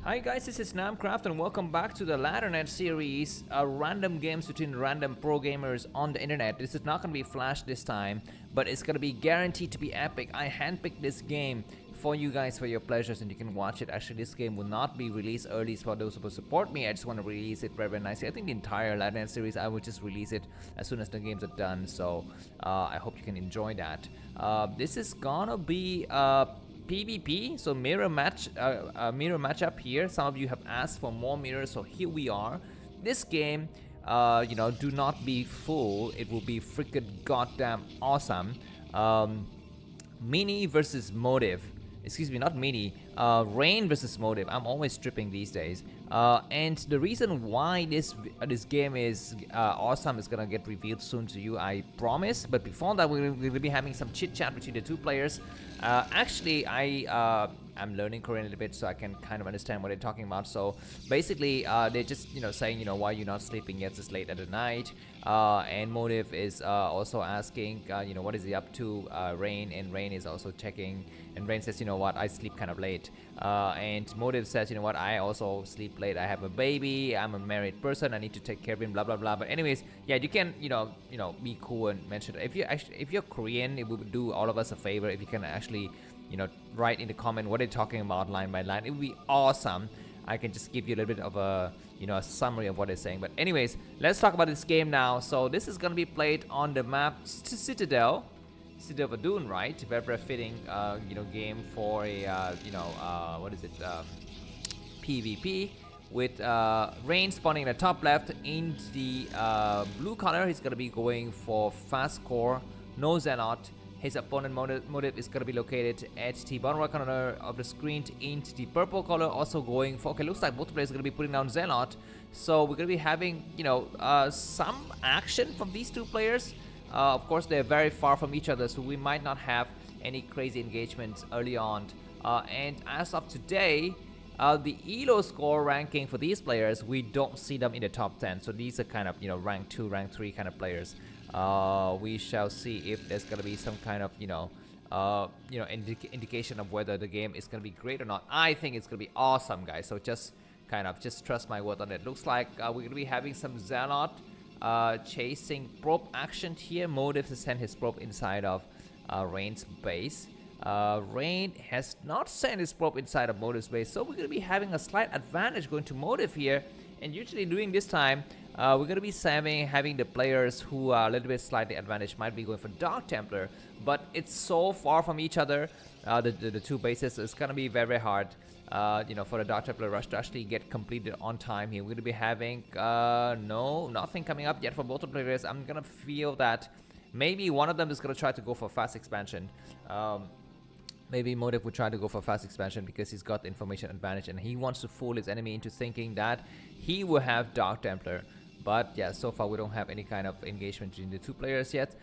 Hi guys, this is Namcraft and welcome back to the Laddernet series, random games between random pro gamers on the internet. This is not going to be Flash this time, but it's going to be guaranteed to be epic. I handpicked this game for you guys for your pleasures and you can watch it. Actually, this game will not be released early for those who support me. I just want to release it very nicely. I think the entire Laddernet series, I will just release it as soon as the games are done, so I hope you can enjoy that. This is gonna be PvP, so mirror matchup here. Some of you have asked for more mirrors, so here we are. This game, do not be fooled. It will be freaking goddamn awesome. Mini versus Motive. Excuse me, not Mini. Rain versus Motive. I'm always tripping these days. And the reason why this game is awesome is gonna get revealed soon to you, I promise. But before that, we're gonna be having some chit chat between the two players. Actually, I'm learning Korean a little bit, so I can kind of understand what they're talking about. So basically, they're just saying why you're not sleeping yet this late at the night. And Motive is also asking what is he up to, Rain, and Rain is also checking, and Rain says what, I sleep kind of late. And Motive says what, I also sleep late, I have a baby, I'm a married person, I need to take care of him, blah blah blah. But anyways, yeah, you can be cool and mention it. If you're Korean, it would do all of us a favor if you can actually write in the comment what they're talking about line by line. It would be awesome. I can just give you a little bit of a a summary of what they're saying. But anyways, let's talk about this game now. So this is gonna be played on the map Citadel of Adun, right? Very fitting game for a what is it, PvP, with Rain spawning in the top left. In the blue color, he's gonna be going for fast core, no Xenot. His opponent Motive is going to be located at the bottom right corner of the screen into the purple color, also going for, okay, looks like both players are going to be putting down Xenot. So we're going to be having, some action from these two players. Of course, they're very far from each other, so we might not have any crazy engagements early on. And as of today, the ELO score ranking for these players, we don't see them in the top 10. So these are kind of, rank 2, rank 3 kind of players. We shall see if there's gonna be some kind of indication of whether the game is gonna be great or not. I think it's gonna be awesome, guys. So just trust my word on it. Looks like we're gonna be having some Xenot chasing probe action here. Motive has sent his probe inside of Rain's base. Rain has not sent his probe inside of Motive's base, so we're gonna be having a slight advantage going to Motive here. And usually during this time, we're going to be having the players who are a little bit slightly advantaged might be going for Dark Templar, but it's so far from each other, the two bases. It's going to be very hard, for the Dark Templar rush to actually get completed on time here. We're going to be having, nothing coming up yet for both the players. I'm going to feel that maybe one of them is going to try to go for fast expansion. Maybe Motive would try to go for fast expansion because he's got the information advantage and he wants to fool his enemy into thinking that he will have Dark Templar. But yeah, so far we don't have any kind of engagement between the two players yet.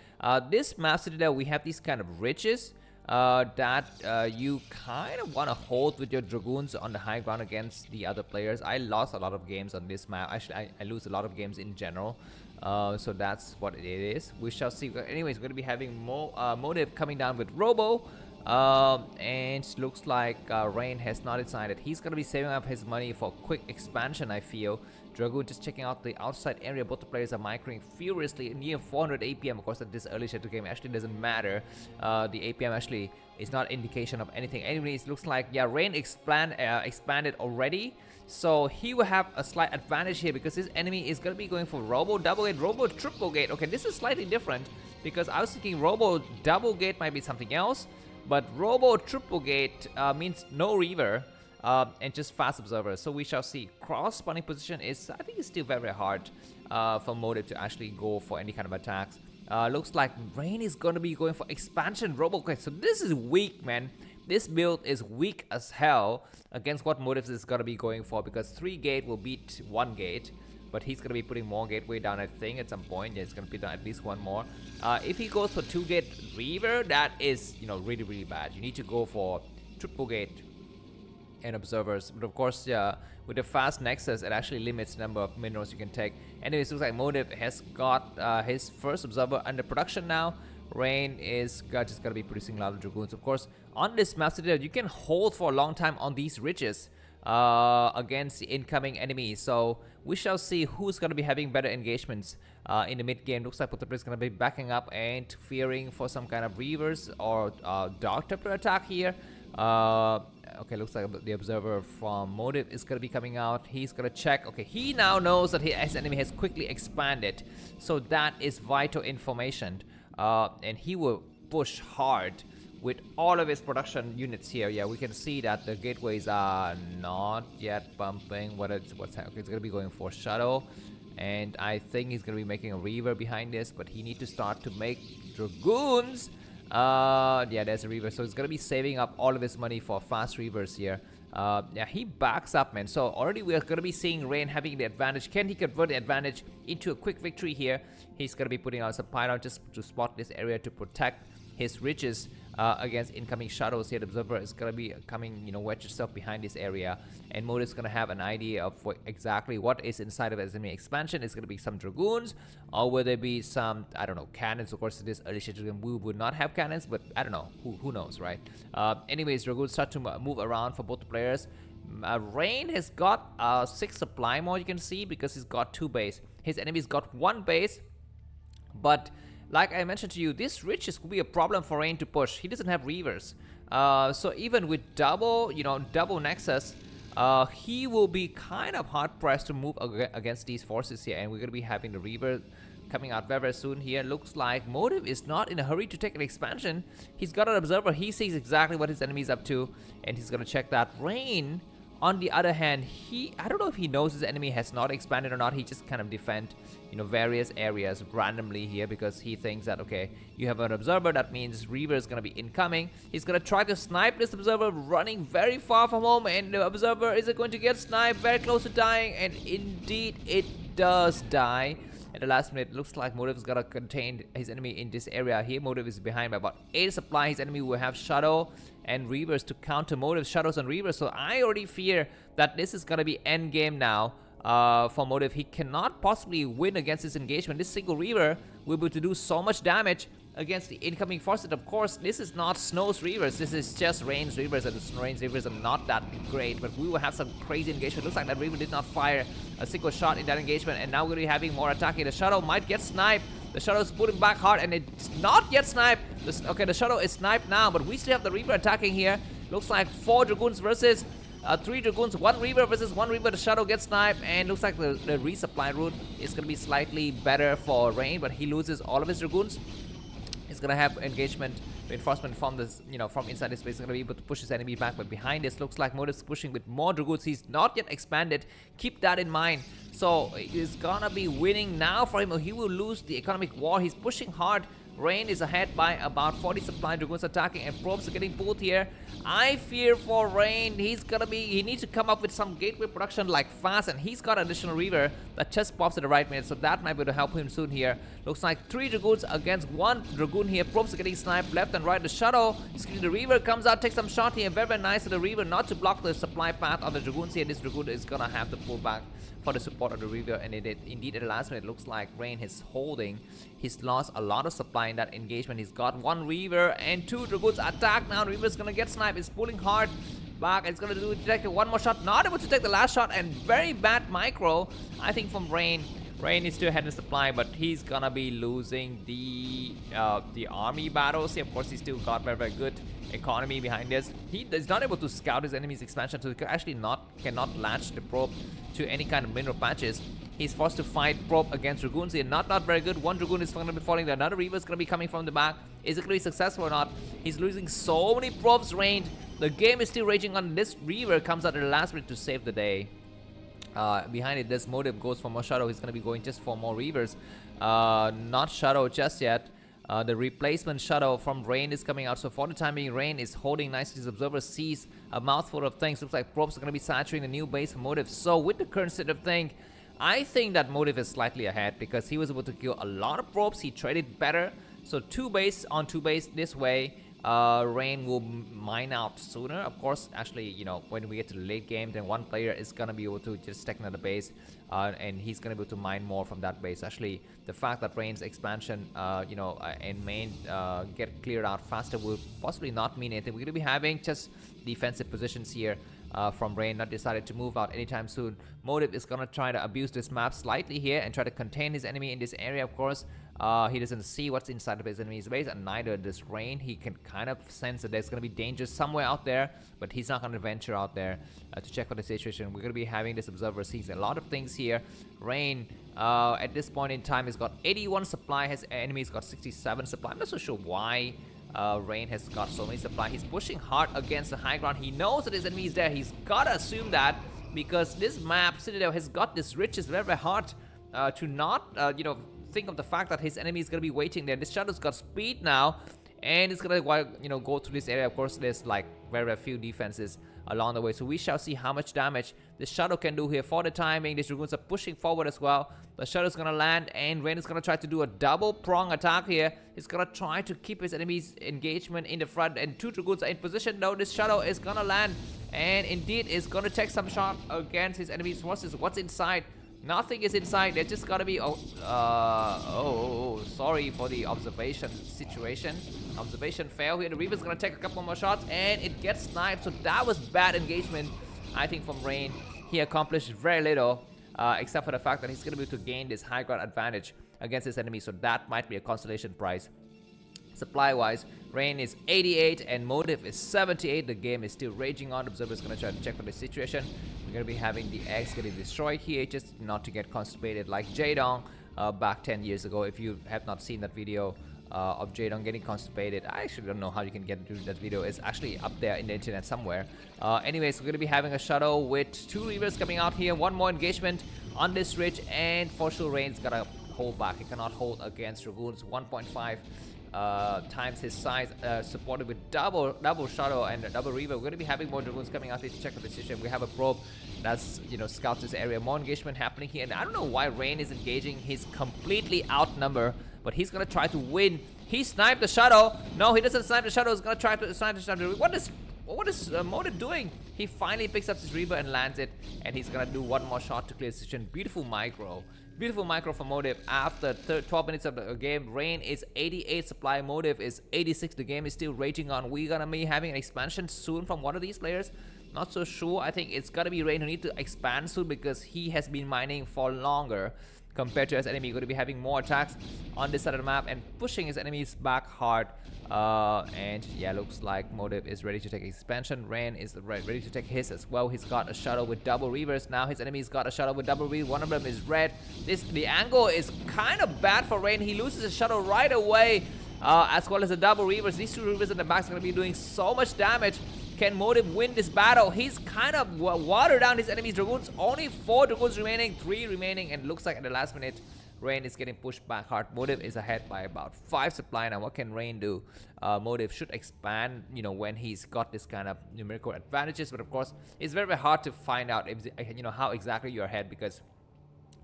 This map Citadel, we have these kind of ridges that you kind of want to hold with your Dragoons on the high ground against the other players. I lost a lot of games on this map. Actually, I lose a lot of games in general. So that's what it is. We shall see. Anyways, we're going to be having Motive coming down with Robo. And looks like Rain has not decided. He's going to be saving up his money for quick expansion, I feel. Dragoon just checking out the outside area. Both the players are microing furiously near 400 APM. Of course, at this early stage of the game actually doesn't matter. The APM actually is not indication of anything. Anyways, it looks like, yeah, Rain expanded already. So he will have a slight advantage here because his enemy is going to be going for Robo Double Gate, Robo Triple Gate. Okay, this is slightly different because I was thinking Robo Double Gate might be something else. But Robo Triple Gate means no Reaver and just fast observer. So we shall see. Cross spawning position is, I think, it's still very hard for Motive to actually go for any kind of attacks. Looks like Rain is going to be going for expansion Robo. Okay, so this is weak, man. This build is weak as hell against what Motive is going to be going for because 3 gate will beat 1 gate. But he's going to be putting more gateway down, I think, at some point. Yeah, it's going to be done at least one more. If he goes for 2 gate Reaver, that is, really, really bad. You need to go for triple gate and observers. But of course, yeah, with the fast Nexus, it actually limits the number of minerals you can take. Anyways, looks like Motive has got his first observer under production now. Rain is just going to be producing a lot of Dragoons. Of course, on this map, you can hold for a long time on these ridges. against the incoming enemy. So we shall see who's going to be having better engagements in the mid game. Looks like Putabli is going to be backing up and fearing for some kind of reverse or Dark Templar attack here. Okay, looks like the observer from Motive is going to be coming out. He's going to check. Okay, he now knows that his enemy has quickly expanded. So that is vital information. And he will push hard with all of his production units here. Yeah, we can see that the gateways are not yet pumping. What's happening? It's going to be going for Shadow. And I think he's going to be making a Reaver behind this. But he needs to start to make Dragoons. Yeah, there's a Reaver. So he's gonna be saving up all of his money for fast Reavers here. Yeah, he backs up, man. So already we are gonna be seeing Rain having the advantage. Can he convert the advantage into a quick victory here? He's gonna be putting out some Pyro just to spot this area to protect his riches against incoming shadows here. The observer is gonna be coming, wedge itself behind this area, and Motive's gonna have an idea of exactly what is inside of his enemy expansion. It's gonna be some Dragoons, or will there be some, I don't know, cannons. Of course, this early stage we would not have cannons, but I don't know, who knows, right? Anyways, Dragoons start to move around for both the players. Rain has got 6 supply more, you can see, because he's got 2 base. His enemy's got 1 base, but like I mentioned to you, this riches could be a problem for Rain to push. He doesn't have Reavers. So even with double Nexus, he will be kind of hard pressed to move against these forces here. And we're going to be having the Reaver coming out very, very soon here. Looks like Motive is not in a hurry to take an expansion. He's got an observer. He sees exactly what his enemy is up to, and he's going to check that. Rain, on the other hand, I don't know if he knows his enemy has not expanded or not. He just kind of defend, various areas randomly here because he thinks that, okay, you have an observer, that means Reaver is going to be incoming. He's going to try to snipe this observer running very far from home, and the observer is going to get sniped very close to dying, and indeed it does die. At the last minute, looks like Motive is gonna contain his enemy in this area here. Motive is behind by about 8 supply. His enemy will have Shadow and Reavers to counter Motive, Shadows and Reavers. So I already fear that this is gonna be end game now for Motive. He cannot possibly win against this engagement. This single Reaver will be able to do so much damage against the incoming forces. Of course, this is not Snow's Reavers. This is just Rain's Reavers, and Rain's Reavers are not that great, but we will have some crazy engagement. Looks like that Reaver did not fire a single shot in that engagement, and now we're going to be having more attacking. The Shadow might get sniped. The Shadow is pulling back hard, and it's not yet sniped. Okay, the Shadow is sniped now, but we still have the Reaver attacking here. Looks like 4 Dragoons versus 3 Dragoons, 1 Reaver versus 1 Reaver. The Shadow gets sniped, and looks like the resupply route is going to be slightly better for Rain, but he loses all of his Dragoons. He's gonna have engagement reinforcement from this, from inside this space. He's gonna be able to push his enemy back, but behind this looks like Motive's pushing with more Dragoons. He's not yet expanded. Keep that in mind. So he's gonna be winning now for him, or he will lose the economic war. He's pushing hard. Rain is ahead by about 40 supply. Dragoons attacking, and probes are getting pulled here. I fear for Rain. He needs to come up with some gateway production like fast, and he's got additional Reaver that just pops at the right minute, so that might be able to help him soon here. Looks like 3 Dragoons against 1 Dragoon here. Probes are getting sniped left and right. The Shadow, the Reaver comes out, takes some shot here. Very, very nice of the Reaver not to block the supply path of the Dragoons here. This Dragoon is gonna have to pull back for the support of the Reaver, and indeed at the last minute, it looks like Rain is holding. He's lost a lot of supply in that engagement. He's got 1 Reaver and 2 Dragoons attack now. Reaver's gonna get sniped. It's pulling hard back. It's gonna detect 1 more shot. Not able to take the last shot, and very bad micro, I think, from Rain. Rain is still ahead in supply, but he's gonna be losing the army battles. Of course, he still got very, very good economy behind this. He is not able to scout his enemy's expansion, so he actually cannot latch the probe to any kind of mineral patches. He's forced to fight probe against Dragoons here. Not very good. 1 Dragoon is going to be falling there. Another Reaver is going to be coming from the back. Is it going to be successful or not? He's losing so many probes range. The game is still raging on. This Reaver comes out at the last minute to save the day. Behind it, this Motive goes for more Shadow. He's going to be going just for more Reavers. Not Shadow just yet. The replacement Shadow from Rain is coming out. So for the time being, Rain is holding nicely. His observer sees a mouthful of things. Looks like probes are going to be saturating the new base for Motive. So with the current state of things, I think that Motive is slightly ahead because he was able to kill a lot of probes. He traded better. So 2 base on 2 base this way. Rain will mine out sooner. Of course, actually, when we get to the late game, then 1 player is going to be able to just stack another base, and he's going to be able to mine more from that base. Actually, the fact that Rain's expansion, and main get cleared out faster will possibly not mean anything. We're going to be having just defensive positions here. from Rain, not decided to move out anytime soon. Motive is gonna try to abuse this map slightly here and try to contain his enemy in this area, of course. He doesn't see what's inside of his enemy's base, and neither does Rain. He can kind of sense that there's going to be danger somewhere out there, but he's not going to venture out there to check for the situation. We're going to be having this observer sees a lot of things here. Rain, at this point in time, has got 81 supply. His enemy's got 67 supply. I'm not so sure why Rain has got so many supply. He's pushing hard against the high ground. He knows that his enemy is there. He's got to assume that, because this map, Citadel, has got this riches very, very hard to not, think of the fact that his enemy is going to be waiting there. This Shadow's got speed now, and it's going to go through this area. Of course, there's like very, very few defenses along the way, so we shall see how much damage this Shadow can do here. For the timing, these Dragoons are pushing forward as well. The Shadow's going to land, and Rain is going to try to do a double prong attack here. He's going to try to keep his enemy's engagement in the front, and 2 Dragoons are in position. Now this Shadow is going to land, and indeed is going to take some shot against his enemy's forces. What's inside? Nothing is inside. There's just gotta be. Sorry for the observation situation. Observation fail here. The Reaver's gonna take a couple more shots, and it gets sniped. So that was bad engagement, I think, from Rain. He accomplished very little, except for the fact that he's gonna be able to gain this high ground advantage against his enemy. So that might be a consolation prize. Supply-wise, Rain is 88 and Motive is 78. The game is still raging on. Observer's gonna try to check for the situation. We're gonna be having the eggs getting destroyed here, just not to get constipated like Jaedong back 10 years ago. If you have not seen that video of Jaedong getting constipated, I actually don't know how you can get to that video. It's actually up there in the internet somewhere. Anyways, we're gonna be having a Shadow with 2 Reavers coming out here. One more engagement on this ridge, and for sure Rain's gotta hold back. He cannot hold against Dragoons. 1.5 times his size, supported with double Shadow and a double Reaver. We're going to be having more Dragoons coming out here to check the position. We have a probe that's, scouts this area. More engagement happening here, and I don't know why Rain is engaging. He's completely outnumbered, but he's going to try to win. He sniped the Shadow. No, he doesn't snipe the Shadow. He's going to try to snipe the Shadow. What is Motive doing? He finally picks up his Reaver and lands it, and he's going to do one more shot to clear the position. Beautiful micro. Beautiful micro for Motive. After 12 minutes of the game, Rain is 88 supply, Motive is 86. The game is still raging on. We're gonna be having an expansion soon from one of these players. Not so sure. I think it's gotta be Rain who need to expand soon, because he has been mining for longer compared to his enemy. Going to be having more attacks on this side of the map and pushing his enemies back hard. And yeah, looks like Motive is ready to take expansion. Rain is ready to take his as well. He's got a Shadow with double Reavers. Now his enemy's got a Shadow with double Reaver. One of them is red. The angle is kind of bad for Rain. He loses his Shadow right away, as well as the double Reavers. These 2 Reavers in the back are going to be doing so much damage. Can Motive win this battle? He's kind of watered down his enemy's Dragoons. Only 4 Dragoons remaining, 3 remaining, and looks like at the last minute Rain is getting pushed back hard. Motive is ahead by about 5 supply. Now what can Rain do? Motive should expand, when he's got this kind of numerical advantages, but of course it's very, very hard to find out if, how exactly you're ahead, because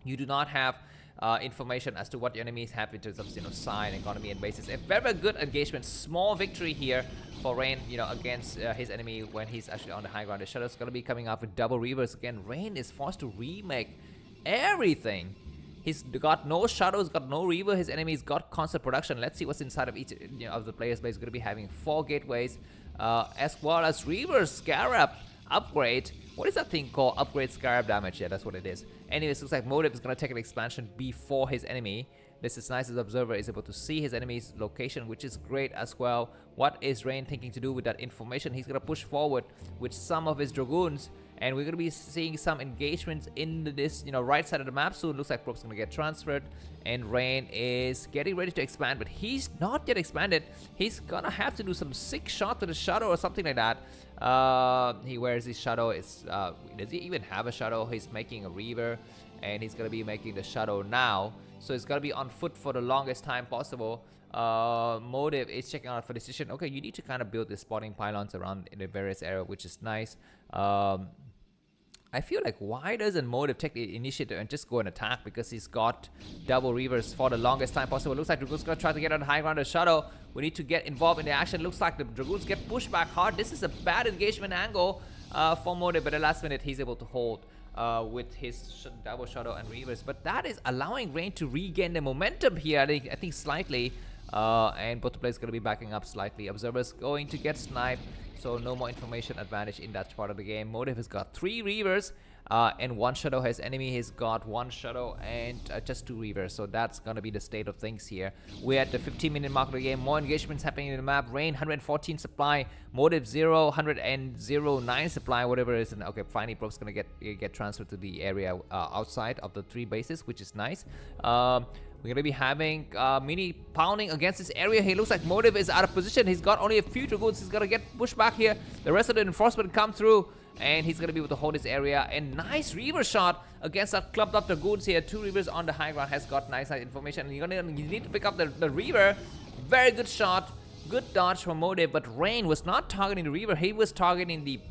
you do not have information as to what your enemies have in terms of sign, economy, and bases. A very, very good engagement. Small victory here for Rain, against his enemy when he's actually on the high ground. The Shadow's gonna be coming out with double Reavers again. Rain is forced to remake everything. He's got no Shadows, got no Reaver. His enemy's got constant production. Let's see what's inside of each of the players' base. Going to be having 4 gateways, as well as Reaver Scarab upgrade. What is that thing called? Upgrade Scarab damage. Yeah, that's what it is. Anyways, looks like Motive is going to take an expansion before his enemy. This is nice as Observer is able to see his enemy's location, which is great as well. What is Rain thinking to do with that information? He's going to push forward with some of his Dragoons, and we're going to be seeing some engagements in this, right side of the map soon. Looks like Probe's going to get transferred, and Rain is getting ready to expand, but he's not yet expanded. He's going to have to do some sick shot to the Shadow or something like that. He wears his Shadow. Does he even have a Shadow? He's making a Reaver, and he's going to be making the Shadow now. So it's going to be on foot for the longest time possible. Motive is checking out for decision. Okay, you need to kind of build the spotting pylons around in the various area, which is nice. I feel like, why doesn't Motive take the initiative and just go and attack? Because he's got double Reavers for the longest time possible. Looks like Dragoon's gonna try to get on the high ground of Shadow. We need to get involved in the action. Looks like the Dragoons get pushed back hard. This is a bad engagement angle for Motive, but at the last minute he's able to hold with his double Shadow and Reavers. But that is allowing Rain to regain the momentum here, I think slightly. And both the players going to be backing up slightly. Observer's going to get sniped. So no more information advantage in that part of the game. Motive has got 3 Reavers and 1 Shadow. His enemy has got 1 Shadow and just 2 Reavers. So that's gonna be the state of things here. We're at the 15-minute mark of the game. More engagements happening in the map. Rain 114 supply. Motive 0, 109 supply, whatever it is. And okay, finally Probe's gonna get transferred to the area outside of the 3 bases, which is nice. We're gonna be having Mini pounding against this area. He looks like Motive is out of position. He's got only a few Dragoons. He's gonna get pushed back here. The rest of the reinforcement come through, and he's gonna be able to hold this area. And nice Reaver shot against that clubbed up Dragoons here. 2 Reavers on the high ground has got nice information. And you need to pick up the Reaver. Very good shot. Good dodge from Motive, but Rain was not targeting the Reaver. He was targeting the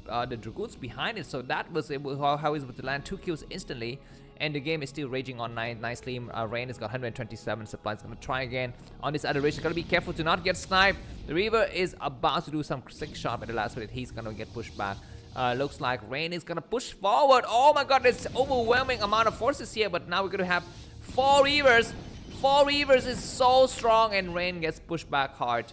Dragoons behind it. So that was how he was able to land 2 kills instantly. And the game is still raging on nicely. Rain has got 127 supplies. Gonna try again on this adoration. Gotta be careful to not get sniped. The Reaver is about to do some sick shot at the last minute. He's gonna get pushed back. Looks like Rain is gonna push forward. Oh my god, it's overwhelming amount of forces here. But now we're gonna have 4 Reavers. 4 Reavers is so strong, and Rain gets pushed back hard.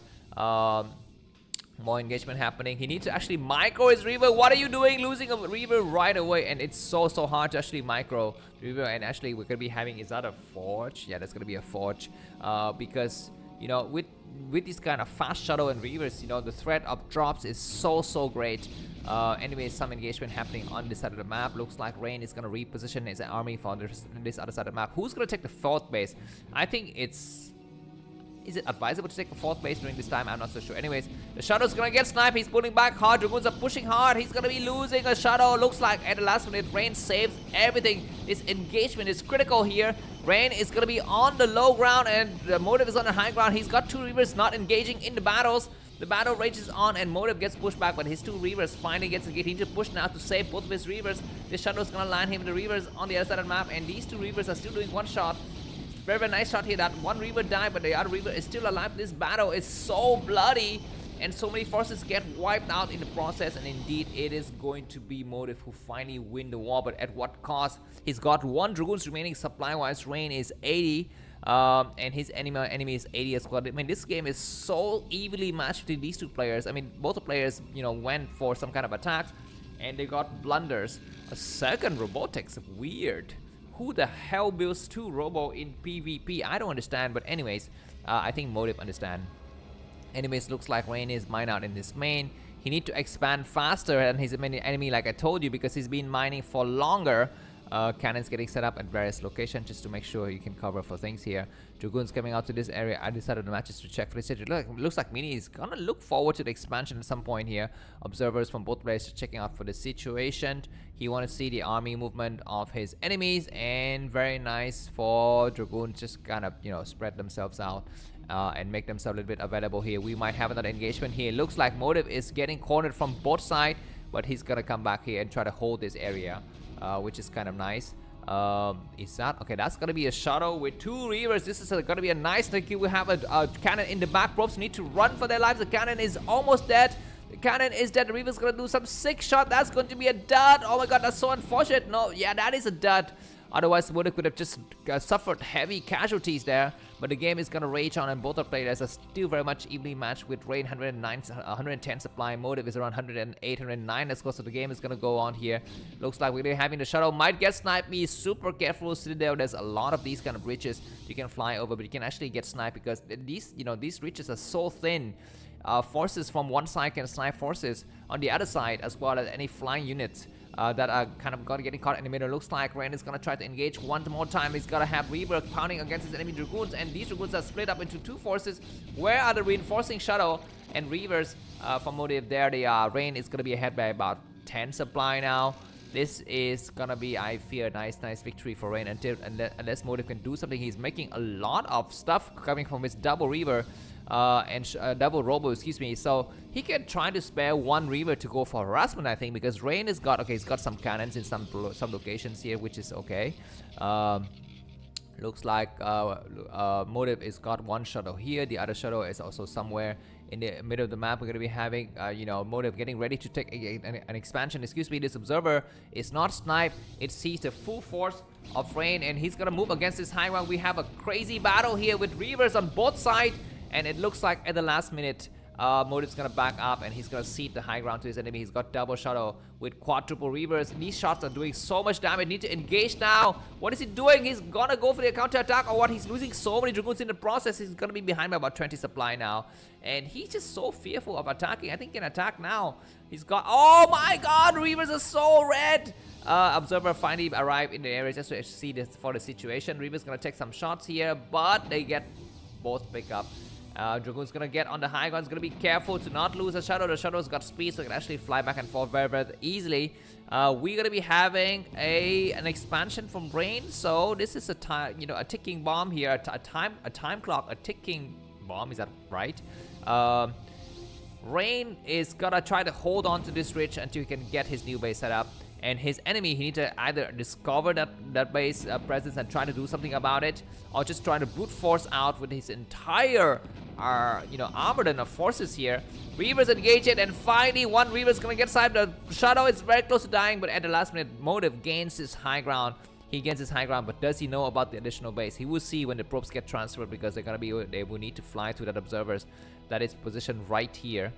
More engagement happening. He needs to actually micro his Reaver. What are you doing? Losing a Reaver right away. And it's so hard to actually micro Reaver. And actually we're going to be having, is that a Forge? Yeah, that's going to be a Forge. Because, you know, with this kind of fast Shadow and Reavers, you know, the threat of drops is so great. Anyway, some engagement happening on this side of the map. Looks like Rain is going to reposition his army for this other side of the map. Who's going to take the 4th base? I think it's... Is it advisable to take a 4th base during this time? I'm not so sure. Anyways, the Shadow's gonna get sniped. He's pulling back hard. Dragoons are pushing hard. He's gonna be losing a Shadow. Looks like at the last minute, Rain saves everything. This engagement is critical here. Rain is gonna be on the low ground, and the Motive is on the high ground. He's got 2 Reavers not engaging in the battles. The battle rages on, and Motive gets pushed back, but his 2 Reavers finally gets engaged. He needs to push now to save both of his Reavers. The Shadow's gonna land him. The Reavers on the other side of the map, and these 2 Reavers are still doing 1 shot. Very nice shot here. That 1 Reaver died, but the other Reaver is still alive. This battle is so bloody, and so many forces get wiped out in the process. And indeed, it is going to be Motive who finally win the war, but at what cost? He's got 1 Dragoons remaining supply-wise. Rain is 80, and his enemy is 80 as well. I mean, this game is so evenly matched between these 2 players. I mean, both the players, you know, went for some kind of attacks, and they got blunders. A second Robotics, weird. Who the hell builds 2 Robo in PvP? I don't understand, but anyways, I think Motive understand. Anyways, looks like Rain is mined out in this main. He need to expand faster than his enemy, like I told you, because he's been mining for longer. Cannons getting set up at various locations just to make sure you can cover for things here. Dragoons coming out to this area. I decided the matches to check for this. Looks like Mini is gonna look forward to the expansion at some point here. Observers from both players checking out for the situation. He want to see the army movement of his enemies, and very nice for Dragoons just kind of, you know, spread themselves out and make themselves a little bit available here. We might have another engagement here. Looks like Motive is getting cornered from both sides, but he's gonna come back here and try to hold this area. Which is kind of nice. Is that okay? That's gonna be a Shadow with 2 Reavers. This is gonna be a nice kill. We have a cannon in the back. Probes need to run for their lives. The cannon is almost dead. The cannon is dead. The Reaver's gonna do some sick shot. That's going to be a dud. Oh my god, that's so unfortunate. No, yeah, that is a dud. Otherwise, Motive could have just suffered heavy casualties there. But the game is gonna rage on, and both of players are still very much evenly matched with Rain 110 supply. Motive is around 108, 109. Let's go. So the game is gonna go on here. Looks like we're having the Shadow might get sniped. Be super careful. Sit there. There's a lot of these kind of bridges you can fly over, but you can actually get sniped because these, you know, these bridges are so thin. Forces from one side can snipe forces on the other side, as well as any flying units that are kind of getting caught in the middle. Looks like Rain is gonna try to engage one more time. He's gonna have Reaver pounding against his enemy Dragoons, and these Dragoons are split up into 2 forces. Where are the reinforcing Shadow and Reavers from Motive? There they are. Rain is gonna be ahead by about 10 supply now. This is gonna be, I fear, nice victory for Rain unless Motive can do something. He's making a lot of stuff coming from his double Reaver. Double Robo, excuse me. So he can try to spare 1 Reaver to go for harassment, I think, because Rain has got, okay, he's got some cannons in some locations here, which is okay. Looks like Motive is got 1 Shadow here. The other Shadow is also somewhere in the middle of the map. We're going to be having, you know, Motive getting ready to take an expansion. Excuse me, this Observer is not sniped. It sees the full force of Rain, and he's going to move against this high ground. We have a crazy battle here with Reavers on both sides. And it looks like at the last minute, Motive's gonna back up and he's gonna cede the high ground to his enemy. He's got double shadow with quadruple reavers. These shots are doing so much damage. Need to engage now. What is he doing? He's gonna go for the counter attack or what? He's losing so many dragoons in the process. He's gonna be behind by about 20 supply now. And he's just so fearful of attacking. I think he can attack now. He's got, oh my god, reavers are so red. Observer finally arrived in the area just to see this for the situation. Reaver's gonna take some shots here, but they get both pick up. Dragoon's gonna get on the high ground. He's gonna be careful to not lose a shadow. The shadow's got speed, so it can actually fly back and forth very, very easily. We're gonna be having an expansion from Rain. So this is a time, a ticking bomb here, a time clock, a ticking bomb. Is that right? Rain is gonna try to hold on to this ridge until he can get his new base set up. And his enemy, he needs to either discover that base presence and try to do something about it, or just try to brute force out with his entire, armored enough forces here. Reavers engage it, and finally one Reaver's gonna get sniped. The Shadow is very close to dying, but at the last minute, Motive gains his high ground. He gains his high ground, but does he know about the additional base? He will see when the probes get transferred because they will need to fly to that observers that is positioned right here.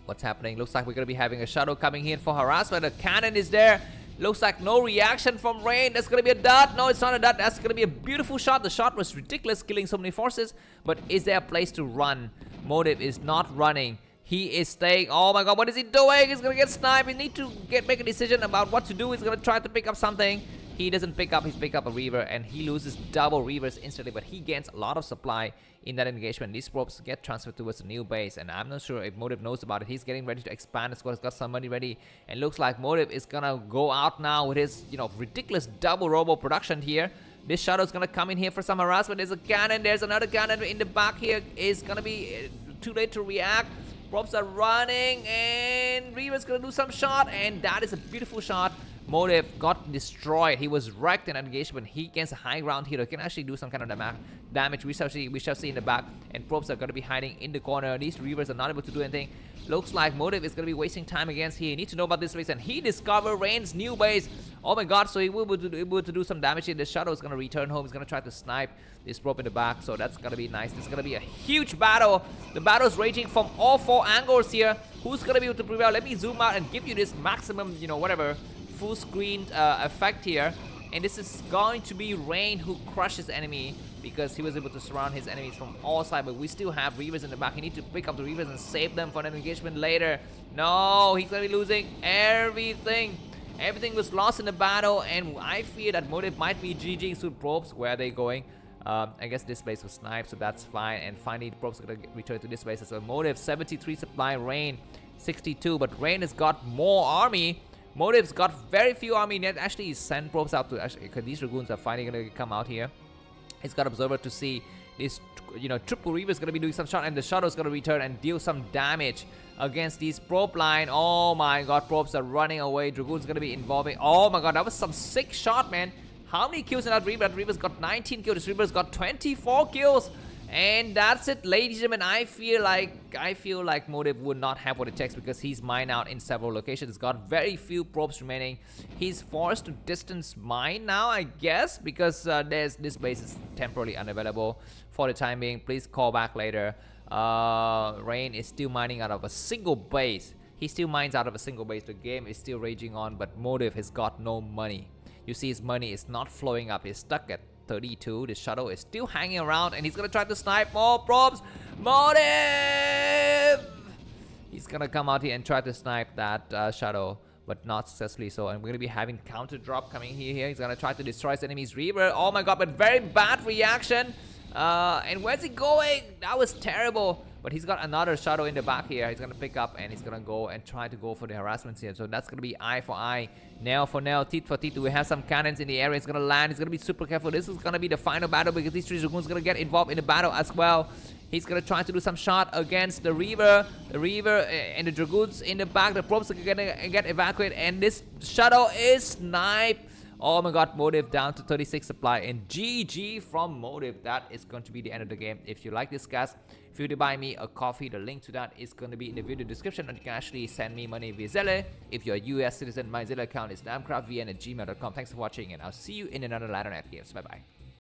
What's happening? Looks like we're going to be having a shadow coming in for harassment. The cannon is there. Looks like no reaction from Rain. That's going to be a dot. No, it's not a dot. That's going to be a beautiful shot. The shot was ridiculous, killing so many forces. But is there a place to run? Motive is not running. He is staying. Oh my god, what is he doing? He's going to get sniped. He needs to make a decision about what to do. He's going to try to pick up something. He doesn't pick up. He's picked up a Reaver and he loses double Reavers instantly, but he gains a lot of supply in that engagement. These probes get transferred towards a new base, and I'm not sure if Motive knows about it. He's getting ready to expand. He's got some money ready, and looks like Motive is gonna go out now with his ridiculous double robo production here. This Shadow's gonna come in here for some harassment. There's a cannon. There's another cannon in the back here. Is gonna be too late to react. Probes are running, and Reaver's gonna do some shot, and that is a beautiful shot. Motive got destroyed. He was wrecked in engagement. He gains a high ground hero. Can actually do some kind of damage. We shall see in the back. And probes are going to be hiding in the corner. These Reavers are not able to do anything. Looks like Motive is going to be wasting time against here. He needs to know about this base, and he discovered Rain's new base. Oh my god, so he will be able to do some damage here. The Shadow is going to return home. He's going to try to snipe this probe in the back, so that's going to be nice. This is going to be a huge battle. The battle is raging from all four angles here. Who's going to be able to prevail? Let me zoom out and give you this maximum, whatever, full screen effect here. And this is going to be Rain who crushes enemy because he was able to surround his enemies from all sides. But we still have Reavers in the back. He needs to pick up the Reavers and save them for an engagement later. No, he's going to be losing everything. Everything was lost in the battle, and I fear that Motive might be GGing soon. Probes, where are they going? I guess this base was sniped, so that's fine. And finally, the probes are going to return to this base. So Motive 73 supply, Rain 62, but Rain has got more army. Motive's got very few army. Net actually send probes out to because these Dragoons are finally going to come out here. He's got Observer to see this, triple Reaver is going to be doing some shot, and the Shadow's going to return and deal some damage against these probe line. Oh my god, probes are running away. Dragoon's going to be involving. Oh my god, that was some sick shot, man. How many kills in that Reaver? That Reaver's got 19 kills. This Reaver's got 24 kills. And that's it, ladies and gentlemen. I feel like Motive would not have what it takes because he's mined out in several locations. He's got very few probes remaining. He's forced to distance mine now, I guess, because this base is temporarily unavailable for the time being. Please call back later. Rain is still mining out of a single base. He still mines out of a single base. The game is still raging on, but Motive has got no money. You see, his money is not flowing up. He's stuck at 32. The Shadow is still hanging around, and he's gonna try to snipe more probes. Motive! He's gonna come out here and try to snipe that Shadow, but not successfully so. And we're gonna be having counter drop coming here. He's gonna try to destroy his enemy's Reaver. Oh my god, but very bad reaction. And where's he going? That was terrible. But he's got another Shadow in the back here. He's gonna pick up and he's gonna go and try to go for the harassments here. So that's gonna be eye for eye, nail for nail, teeth for teeth. We have some cannons in the area. He's gonna land. He's gonna be super careful. This is gonna be the final battle because these three Dragoons gonna get involved in the battle as well. He's gonna try to do some shot against the Reaver. The Reaver and the Dragoons in the back. The probes are gonna get evacuated, and this Shadow is sniped. Oh my god, Motive down to 36 supply, and GG from Motive. That is going to be the end of the game. If you like this, guys, feel free to buy me a coffee. The link to that is going to be in the video description, and you can actually send me money via Zelle. If you're a US citizen, my Zelle account is namcraftvn@gmail.com. Thanks for watching, and I'll see you in another Ladder Net games. Bye bye.